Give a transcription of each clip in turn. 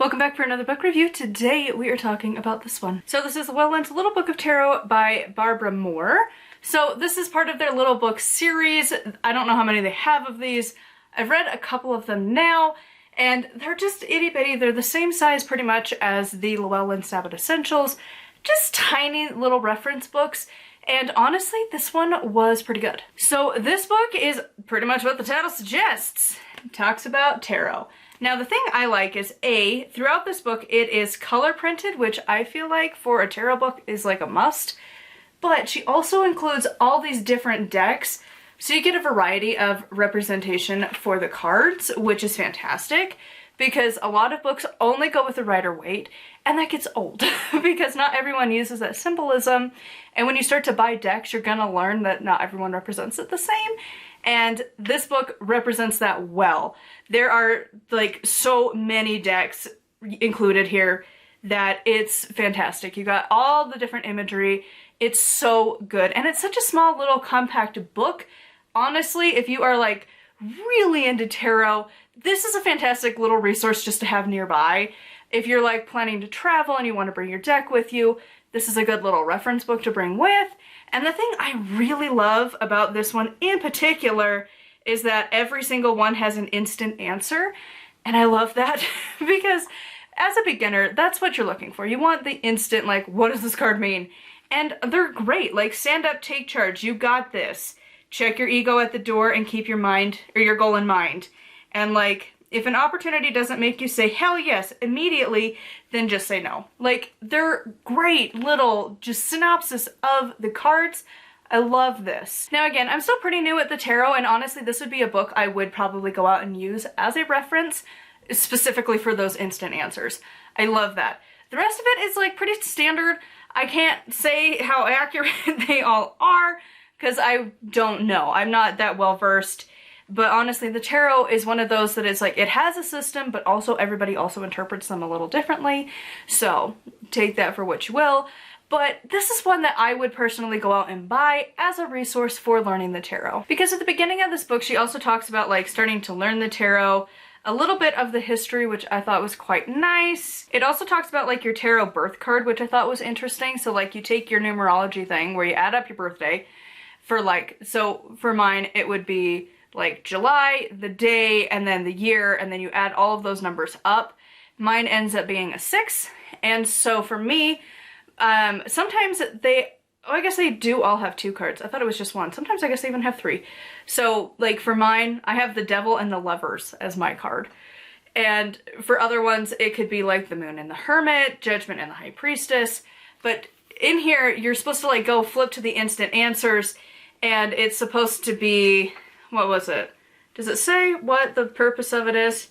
Welcome back for another book review. Today we are talking about this one. So this is Llewellyn's Little Book of Tarot by Barbara Moore. So this is part of their little book series. I don't know how many they have of these. I've read a couple of them now, and they're just itty bitty. They're the same size pretty much as the Llewellyn Sabbath Essentials, just tiny little reference books. And honestly, this one was pretty good. So this book is pretty much what the title suggests. It talks about tarot. Now the thing I like is throughout this book it is color printed, which I feel like for a tarot book is like a must, but she also includes all these different decks, so you get a variety of representation for the cards, which is fantastic because a lot of books only go with the Rider-Waite, and that gets old because not everyone uses that symbolism, and when you start to buy decks you're gonna learn that not everyone represents it the same. And this book represents that well. There are like so many decks included here that it's fantastic. You got all the different imagery. It's so good. And it's such a small little compact book. Honestly, if you are like really into tarot, this is a fantastic little resource just to have nearby. If you're like planning to travel and you want to bring your deck with you, this is a good little reference book to bring with. And the thing I really love about this one in particular is that every single one has an instant answer. And I love that because as a beginner, that's what you're looking for. You want the instant, like, what does this card mean? And they're great, like stand up, take charge, you got this. Check your ego at the door and keep your mind, or your goal in mind. And like, if an opportunity doesn't make you say hell yes immediately, then just say no. Like, they're great little just synopsis of the cards. I love this. Now again, I'm still pretty new at the tarot, and honestly this would be a book I would probably go out and use as a reference, specifically for those instant answers. I love that. The rest of it is like pretty standard. I can't say how accurate they all are because I don't know. I'm not that well versed. But honestly, the tarot is one of those that is like, it has a system, but also everybody also interprets them a little differently. So take that for what you will. But this is one that I would personally go out and buy as a resource for learning the tarot. Because at the beginning of this book, she also talks about like starting to learn the tarot, a little bit of the history, which I thought was quite nice. It also talks about like your tarot birth card, which I thought was interesting. So like you take your numerology thing where you add up your birthday for like, so for mine, it would be like July, the day, and then the year, and then you add all of those numbers up. Mine ends up being a 6, and so for me, sometimes I guess they do all have 2 cards. I thought it was just 1. Sometimes I guess they even have 3. So like for mine, I have the Devil and the Lovers as my card. And for other ones, it could be like the Moon and the Hermit, Judgment and the High Priestess. But in here, you're supposed to like go flip to the instant answers, and it's supposed to be, what was it? Does it say what the purpose of it is?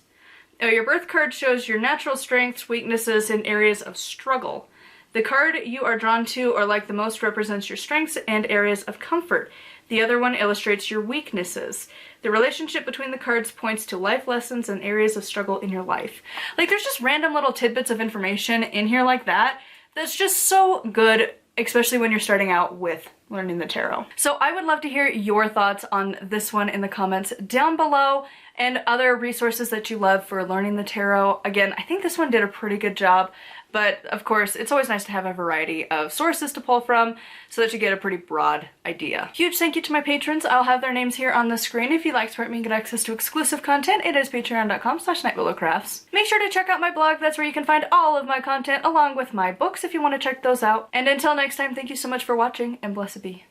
Oh, your birth card shows your natural strengths, weaknesses, and areas of struggle. The card you are drawn to or like the most represents your strengths and areas of comfort. The other one illustrates your weaknesses. The relationship between the cards points to life lessons and areas of struggle in your life. Like, there's just random little tidbits of information in here like that that's just so good, especially when you're starting out with learning the tarot. So I would love to hear your thoughts on this one in the comments down below, and other resources that you love for learning the tarot. Again, I think this one did a pretty good job, but of course it's always nice to have a variety of sources to pull from so that you get a pretty broad idea. Huge thank you to my patrons. I'll have their names here on the screen. If you'd like to support me and get access to exclusive content, it is patreon.com/nightwillowcrafts. Make sure to check out my blog. That's where you can find all of my content along with my books if you want to check those out. And until next time, thank you so much for watching, and blessed be.